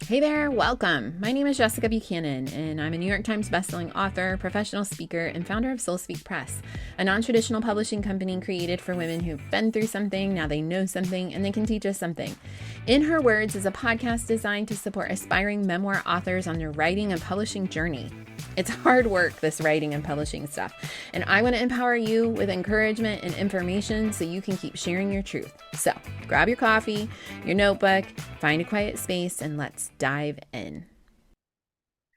Hey there, welcome. My name is Jessica Buchanan, and I'm a New York Times bestselling author, professional speaker, and founder of Soul Speak Press, a non traditional publishing company created for women who've been through something, now they know something, and they can teach us something. In Her Words is a podcast designed to support aspiring memoir authors on their writing and publishing journey. It's hard work, this writing and publishing stuff, and I want to empower you with encouragement and information so you can keep sharing your truth. So grab your coffee, your notebook, find a quiet space, and let's dive in.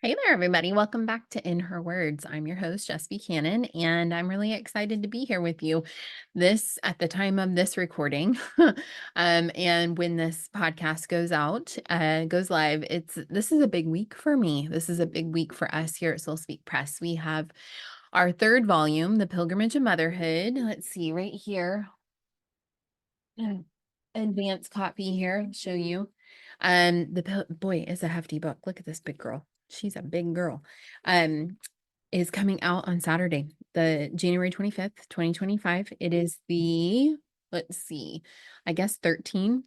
Hey there, everybody. Welcome back to In Her Words. I'm your host, Jess Buchanan, and I'm really excited to be here with you. This, at the time of this recording, and when this podcast goes out, goes live, this is a big week for me. This is a big week for us here at Soul Speak Press. We have our third volume, The Pilgrimage of Motherhood. Let's see, right here, advanced copy here. I'll show you. Boy, it's a hefty book. Look at this big girl. She's a big girl. Is coming out on Saturday, the January 25th, 2025. It is the, let's see, I guess 13th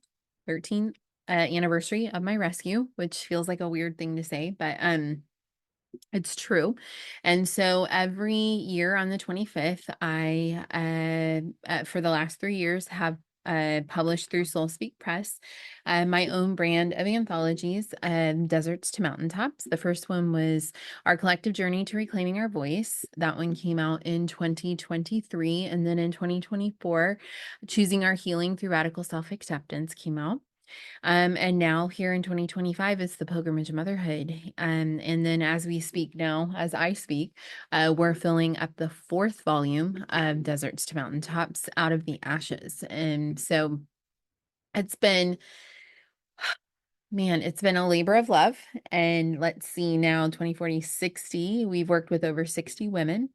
anniversary of my rescue, which feels like a weird thing to say, but it's true. And so every year on the 25th, for the last 3 years, have published through Soul Speak Press my own brand of anthologies, Deserts to Mountaintops. The first one was Our Collective Journey to Reclaiming Our Voice. That one came out in 2023. And then in 2024, Choosing Our Healing Through Radical Self-Acceptance came out. And now here in 2025 is the Pilgrimage of Motherhood. And then as we speak now, as I speak, we're filling up the fourth volume of Deserts to Mountaintops Out of the Ashes. And so it's been, man, it's been a labor of love. And let's see now, 2040, 60, we've worked with over 60 women,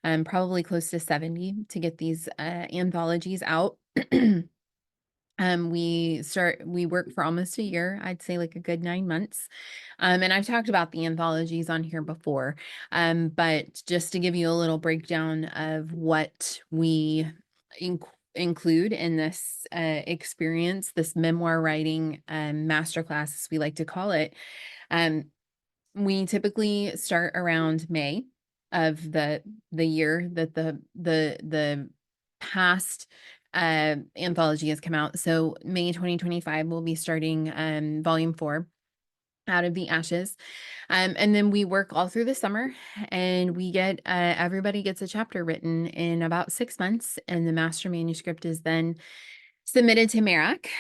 probably close to 70 to get these anthologies out. We work for almost a year, I'd say like a good 9 months. And I've talked about the anthologies on here before. But just to give you a little breakdown of what we include in this experience, this memoir writing masterclass, as we like to call it. We typically start around May of the year that the past anthology has come out. So May 2025, we'll be starting volume 4, Out of the Ashes. And then we work all through the summer, and we get everybody gets a chapter written in about 6 months, and the master manuscript is then submitted to Merrick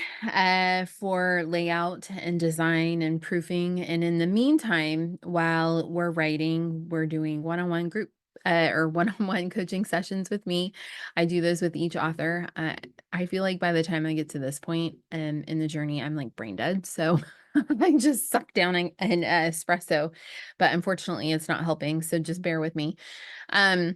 for layout and design and proofing. And in the meantime, while we're writing, we're doing one-on-one group or one-on-one coaching sessions with me. I do those with each author. I feel like by the time I get to this point in the journey, I'm like brain dead. So I just suck down an espresso, but unfortunately it's not helping. So just bear with me. And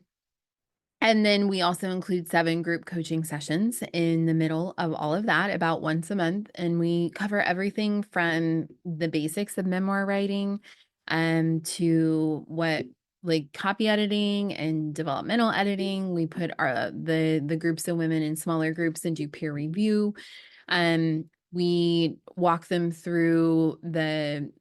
then we also include 7 group coaching sessions in the middle of all of that, about once a month. And we cover everything from the basics of memoir writing to what like copy editing and developmental editing. We put the groups of women in smaller groups and do peer review. We walk them through the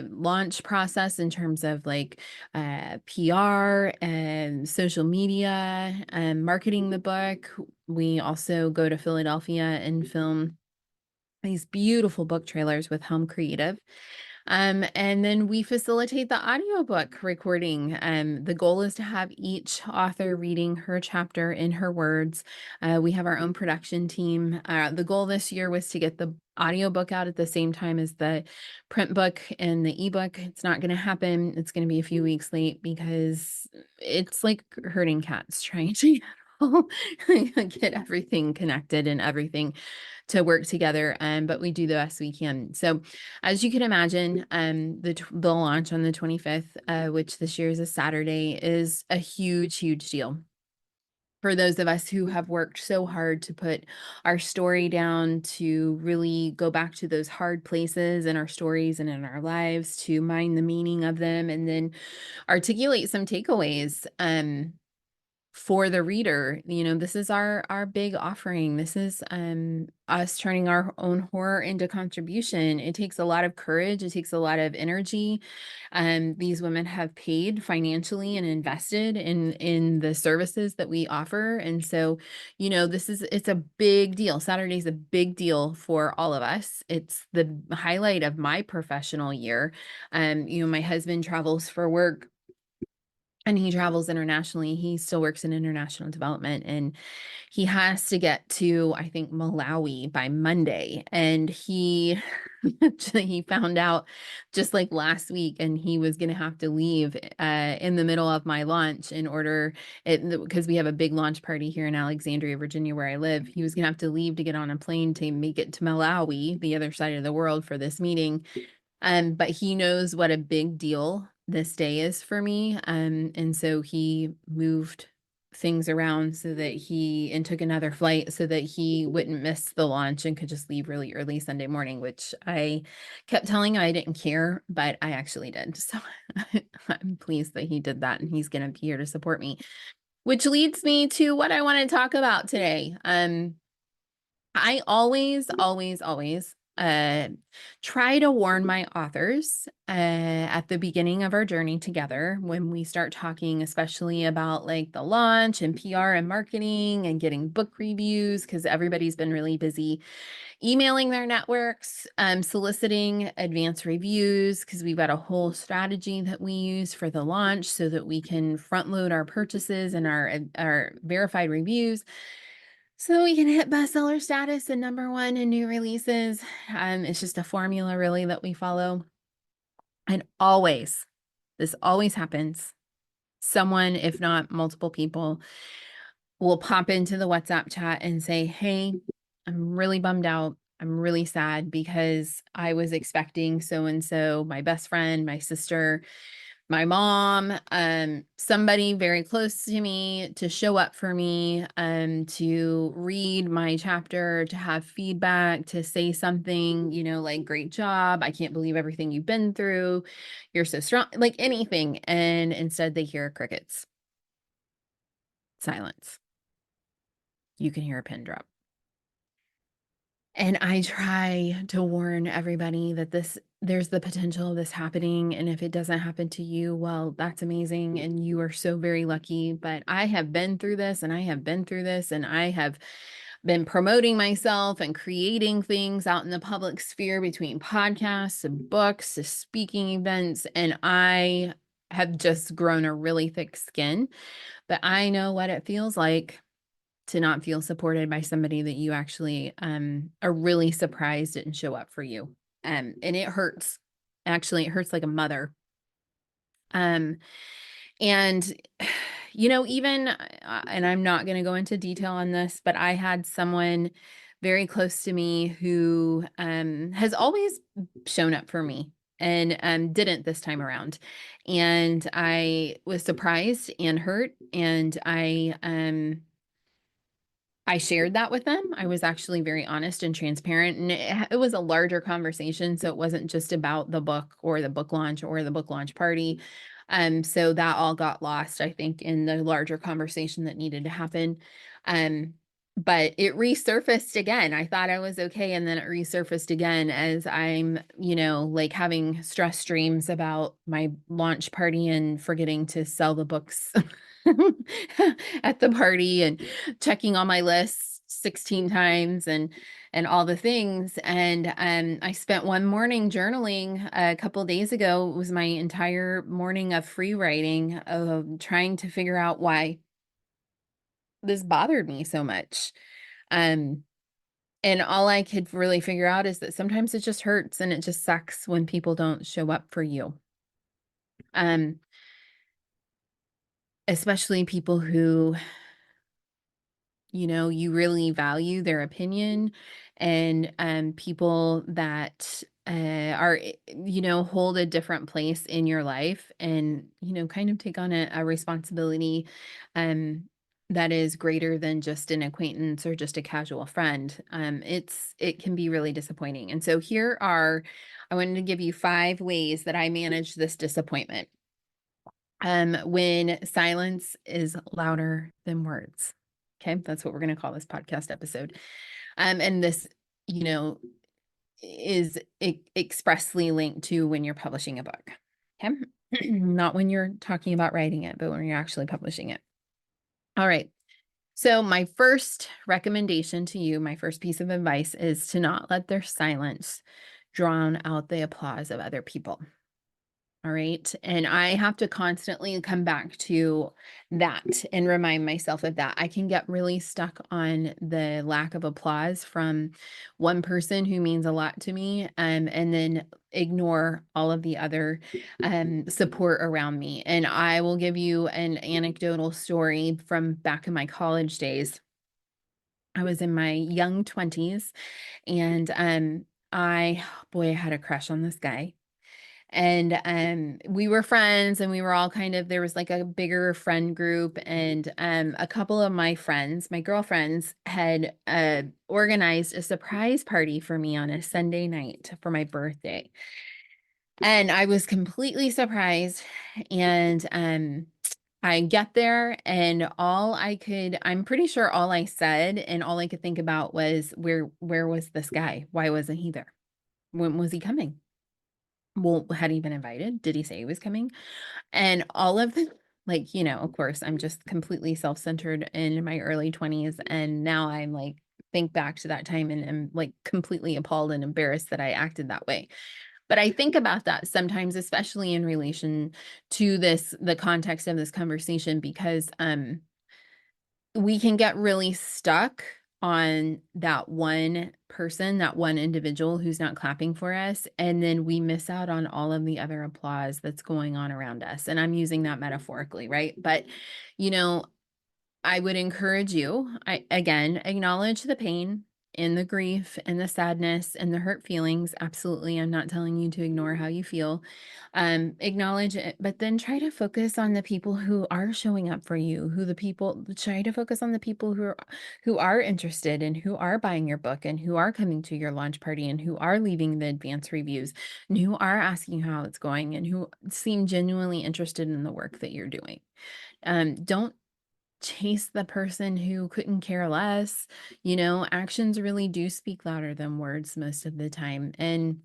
launch process in terms of like PR and social media and marketing the book. We also go to Philadelphia and film these beautiful book trailers with Helm Creative. And then we facilitate the audiobook recording. The goal is to have each author reading her chapter in her words. We have our own production team. The goal this year was to get the audiobook out at the same time as the print book and the ebook. It's not going to happen. It's going to be a few weeks late because it's like herding cats trying to get everything connected and everything to work together. But we do the best we can. So as you can imagine, the launch on the 25th, which this year is a Saturday, is a huge, huge deal for those of us who have worked so hard to put our story down, to really go back to those hard places in our stories and in our lives, to mine the meaning of them, and then articulate some takeaways. for the reader. This is our big offering. This is us turning our own horror into contribution. It takes a lot of courage. It takes a lot of energy. These women have paid financially and invested in the services that we offer. And so, it's a big deal. Saturday's a big deal for all of us. It's the highlight of my professional year. My husband travels for work and he travels internationally. He still works in international development, and he has to get to, I think, Malawi by Monday. And he he found out just like last week, and he was going to have to leave in the middle of my launch in order because we have a big launch party here in Alexandria, Virginia, where I live. He was going to have to leave to get on a plane to make it to Malawi, the other side of the world, for this meeting. But he knows what a big deal this day is for me. And so he moved things around and took another flight so that he wouldn't miss the launch and could just leave really early Sunday morning, which I kept telling him I didn't care, but I actually did. So I'm pleased that he did that, and he's going to be here to support me, which leads me to what I want to talk about today. I always, always, always try to warn my authors at the beginning of our journey together when we start talking, especially about like the launch and PR and marketing and getting book reviews, because everybody's been really busy emailing their networks, soliciting advance reviews, because we've got a whole strategy that we use for the launch so that we can front load our purchases and our verified reviews, so we can hit bestseller status and #1 in new releases. It's just a formula really that we follow. And this always happens. Someone, if not multiple people, will pop into the WhatsApp chat and say, hey, I'm really bummed out. I'm really sad because I was expecting so-and-so, my best friend, my sister, my mom, somebody very close to me, to show up for me, to read my chapter, to have feedback, to say something, like, great job. I can't believe everything you've been through. You're so strong, like anything. And instead they hear crickets, silence. You can hear a pin drop. And I try to warn everybody that there's the potential of this happening. And if it doesn't happen to you, well, that's amazing. And you are so very lucky. But I have been through this, and I have been through this, and I have been promoting myself and creating things out in the public sphere, between podcasts and books to speaking events. And I have just grown a really thick skin, but I know what it feels like to not feel supported by somebody that you actually are really surprised didn't show up for you. And it hurts. Actually, it hurts like a mother. And even and I'm not going to go into detail on this, but I had someone very close to me who has always shown up for me, and didn't this time around. And I was surprised and hurt, and I shared that with them. I was actually very honest and transparent, and it was a larger conversation. So it wasn't just about the book or the book launch or the book launch party. So that all got lost, I think, in the larger conversation that needed to happen. But it resurfaced again. I thought I was okay, and then it resurfaced again as I'm, like, having stress dreams about my launch party and forgetting to sell the books at the party, and checking on my list 16 times, and all the things. And I spent one morning journaling a couple days ago. It was my entire morning of free writing, of trying to figure out why this bothered me so much. Um, and all I could really figure out is that sometimes it just hurts, and it just sucks when people don't show up for you. Um, Especially people who, you really value their opinion, and people that are, hold a different place in your life, and, kind of take on a responsibility that is greater than just an acquaintance or just a casual friend. It can be really disappointing. And so I wanted to give you 5 ways that I manage this disappointment. when silence is louder than words. Okay, that's what we're going to call this podcast episode. And this, you know, is expressly linked to when you're publishing a book. Okay, not when you're talking about writing it, but when you're actually publishing it. All right. So, my first recommendation to you, my first piece of advice is to not let their silence drown out the applause of other people. All right. And I have to constantly come back to that and remind myself of that. I can get really stuck on the lack of applause from one person who means a lot to me, and then ignore all of the other support around me. And I will give you an anecdotal story from back in my college days. I was in my young 20s, and boy, I had a crush on this guy. And we were friends, and we were all kind of, there was like a bigger friend group, and a couple of my friends, my girlfriends, had organized a surprise party for me on a Sunday night for my birthday. And I was completely surprised. And I get there, and I'm pretty sure all I said and all I could think about was, where was this guy? Why wasn't he there? When was he coming? Well, had he been invited? Did he say he was coming? And all of the, like, of course, I'm just completely self-centered in my early 20s. And now I'm like, think back to that time and am like completely appalled and embarrassed that I acted that way. But I think about that sometimes, especially in relation to the context of this conversation, because we can get really stuck on that one person, that one individual who's not clapping for us. And then we miss out on all of the other applause that's going on around us. And I'm using that metaphorically, right? But, you know, I would encourage you, again, acknowledge the pain and the grief and the sadness and the hurt feelings. Absolutely. I'm not telling you to ignore how you feel. Acknowledge it, but then try to focus on the people who are showing up for you, try to focus on the people who are interested and who are buying your book and who are coming to your launch party and who are leaving the advance reviews and who are asking how it's going and who seem genuinely interested in the work that you're doing. Don't chase the person who couldn't care less. Actions really do speak louder than words most of the time. And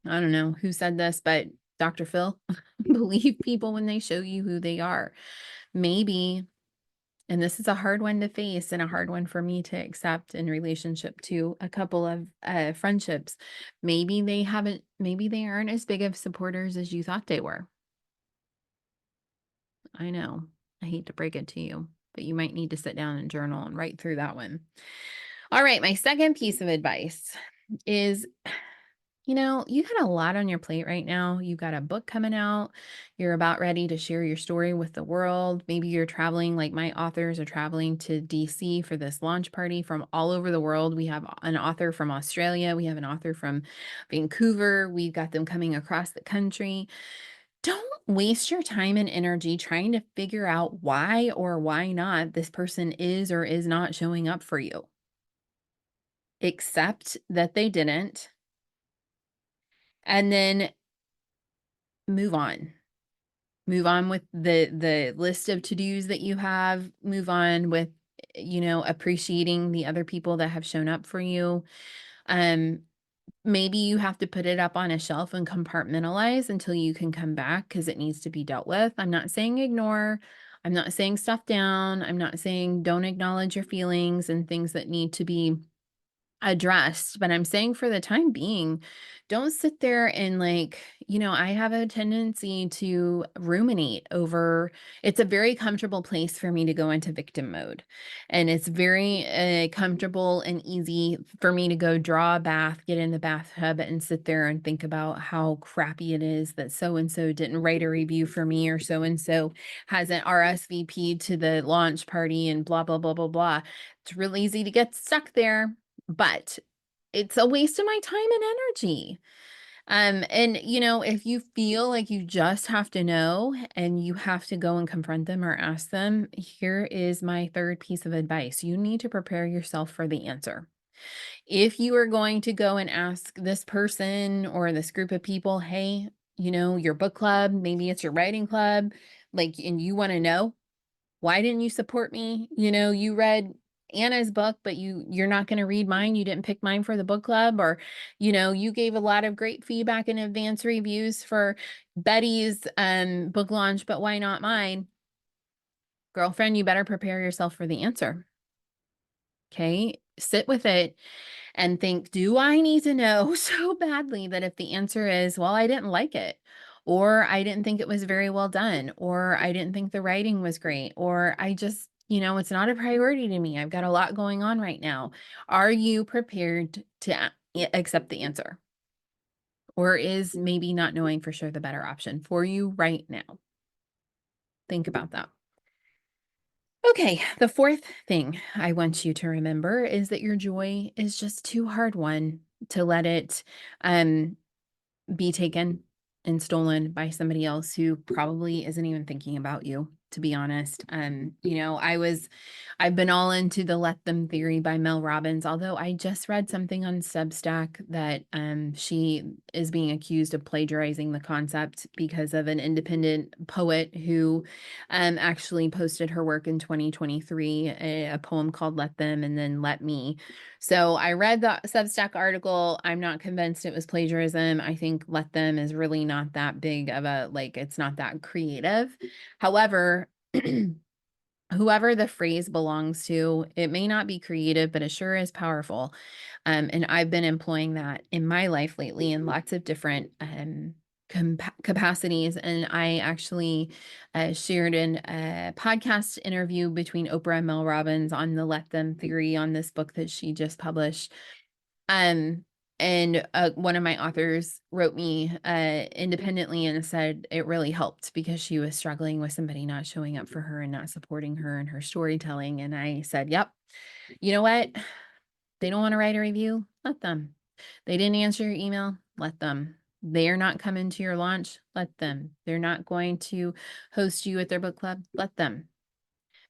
I don't know who said this, but Dr. Phil, believe people when they show you who they are. Maybe, and this is a hard one to face and a hard one for me to accept in relationship to a couple of friendships. Maybe they aren't as big of supporters as you thought they were. I know. I hate to break it to you, but you might need to sit down and journal and write through that one. All right. My second piece of advice is, you got a lot on your plate right now. You got a book coming out. You're about ready to share your story with the world. Maybe you're traveling, like my authors are traveling to DC for this launch party from all over the world. We have an author from Australia. We have an author from Vancouver. We've got them coming across the country. Don't waste your time and energy trying to figure out why or why not this person is or is not showing up for you. Accept that they didn't, and then move on. Move on with the list of to-dos that you have. Move on with, appreciating the other people that have shown up for you. Maybe you have to put it up on a shelf and compartmentalize until you can come back because it needs to be dealt with. I'm not saying ignore. I'm not saying stuff down. I'm not saying don't acknowledge your feelings and things that need to be addressed, but I'm saying for the time being, don't sit there and I have a tendency to ruminate over. It's a very comfortable place for me to go into victim mode. And it's very comfortable and easy for me to go draw a bath, get in the bathtub and sit there and think about how crappy it is that so-and-so didn't write a review for me, or so-and-so hasn't RSVP'd to the launch party and blah, blah, blah, blah, blah. It's real easy to get stuck there, but it's a waste of my time and energy. And if you feel like you just have to know and you have to go and confront them or ask them, here is my third piece of advice. You need to prepare yourself for the answer. If you are going to go and ask this person or this group of people, hey, your book club, maybe it's your writing club, like, and you want to know, why didn't you support me? You read Anna's book, but you're not going to read mine. You didn't pick mine for the book club, or, you gave a lot of great feedback and advance reviews for Betty's book launch, but why not mine? Girlfriend, you better prepare yourself for the answer. Okay. Sit with it and think, do I need to know so badly that if the answer is, well, I didn't like it, or I didn't think it was very well done, or I didn't think the writing was great, or I just, it's not a priority to me. I've got a lot going on right now. Are you prepared to accept the answer? Or is maybe not knowing for sure the better option for you right now? Think about that. Okay, the fourth thing I want you to remember is that your joy is just too hard won to let it um, be taken and stolen by somebody else who probably isn't even thinking about you, to be honest. I've been all into the Let Them theory by Mel Robbins, although I just read something on Substack that she is being accused of plagiarizing the concept because of an independent poet who actually posted her work in 2023, a poem called Let Them and then Let Me. So I read the Substack article. I'm not convinced it was plagiarism. I think Let Them is really not that big of a, like, it's not that creative. However, whoever the phrase belongs to, it may not be creative, but it sure is powerful. And I've been employing that in my life lately in lots of different capacities. And I actually shared in a podcast interview between Oprah and Mel Robbins on the Let Them theory on this book that she just published. Um, and one of my authors wrote me independently and said it really helped because she was struggling with somebody not showing up for her and not supporting her in her storytelling. And I said, yep, you know what? They don't want to write a review. Let them. They didn't answer your email. Let them. They are not coming to your launch. Let them. They're not going to host you at their book club. Let them.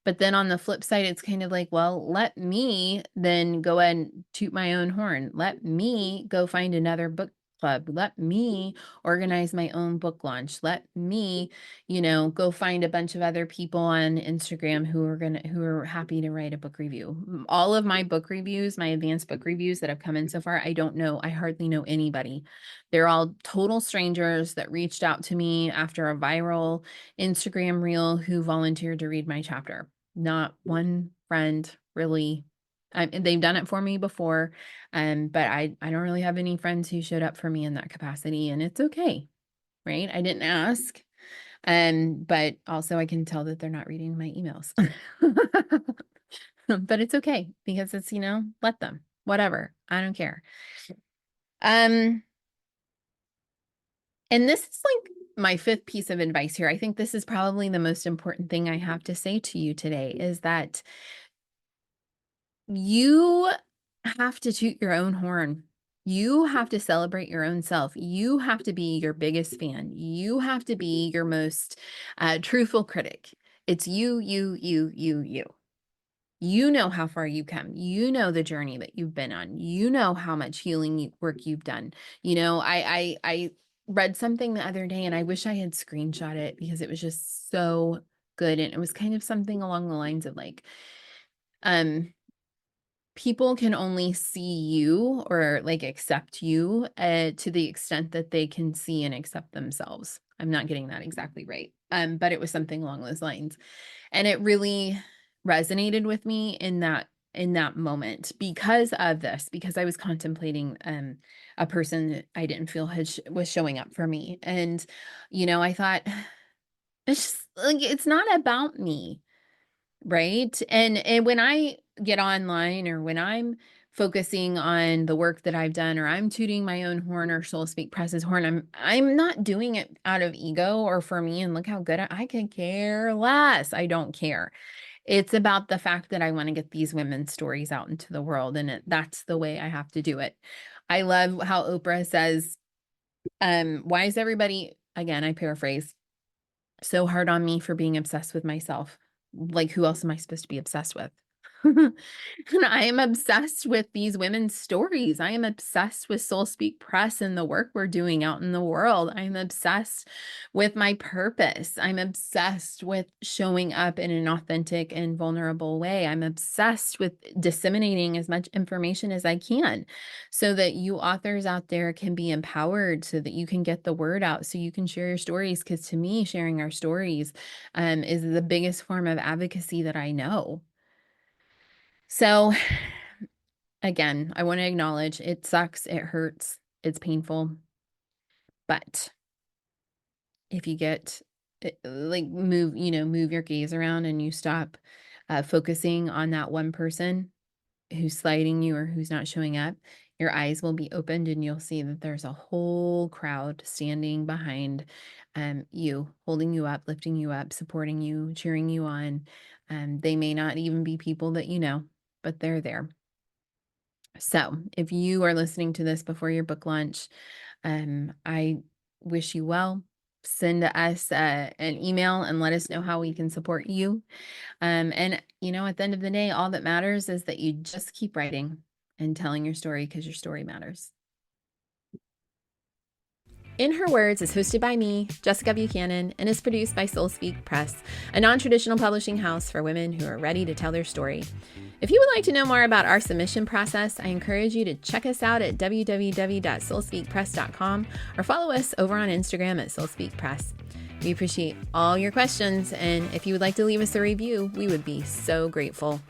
But then on the flip side, it's kind of like, well, let me then go ahead and toot my own horn. Let me go find another book club. Let me organize my own book launch. Let me, go find a bunch of other people on Instagram who are happy to write a book review. All of my book reviews, my advanced book reviews that have come in so far, I hardly know anybody. They're all total strangers that reached out to me after a viral Instagram reel who volunteered to read my chapter. Not one friend really. They've done it for me before, but I don't really have any friends who showed up for me in that capacity, and it's okay, right? I didn't ask, but also I can tell that they're not reading my emails. But it's okay because it's, let them, whatever. I don't care. And this is like my fifth piece of advice here. I think this is probably the most important thing I have to say to you today is that you have to toot your own horn. You have to celebrate your own self. You have to be your biggest fan. You have to be your most truthful critic. It's you, you, you, you, you. You know how far you come. You know the journey that you've been on. You know how much healing work you've done. I read something the other day and I wish I had screenshot it because it was just so good. And it was kind of something along the lines of like, people can only see you or like accept you to the extent that they can see and accept themselves. I'm not getting that exactly right. But it was something along those lines. And it really resonated with me in that moment because of this, because I was contemplating a person that I didn't feel was showing up for me. And, I thought, it's just like, it's not about me. Right. And when I get online or when I'm focusing on the work that I've done or I'm tooting my own horn or Soul Speak Press's horn, I'm not doing it out of ego or for me and look how good I could care less. I don't care. It's about the fact that I want to get these women's stories out into the world and that's the way I have to do it. I love how Oprah says, why is everybody, again, I paraphrase, so hard on me for being obsessed with myself? Like, who else am I supposed to be obsessed with? And I am obsessed with these women's stories. I am obsessed with Soul Speak Press and the work we're doing out in the world. I'm obsessed with my purpose. I'm obsessed with showing up in an authentic and vulnerable way. I'm obsessed with disseminating as much information as I can so that you authors out there can be empowered, so that you can get the word out, so you can share your stories. Because to me, sharing our stories is the biggest form of advocacy that I know. So, again, I want to acknowledge it sucks, it hurts, it's painful. But if you get like move your gaze around and you stop focusing on that one person who's slighting you or who's not showing up, your eyes will be opened and you'll see that there's a whole crowd standing behind you, holding you up, lifting you up, supporting you, cheering you on. They may not even be people that you know, but they're there. So if you are listening to this before your book launch, I wish you well. Send us an email and let us know how we can support you. And at the end of the day, all that matters is that you just keep writing and telling your story, because your story matters. In Her Words is hosted by me, Jessica Buchanan, and is produced by Soul Speak Press, a non-traditional publishing house for women who are ready to tell their story. If you would like to know more about our submission process, I encourage you to check us out at www.soulspeakpress.com or follow us over on Instagram at soulspeakpress. We appreciate all your questions, and if you would like to leave us a review, we would be so grateful.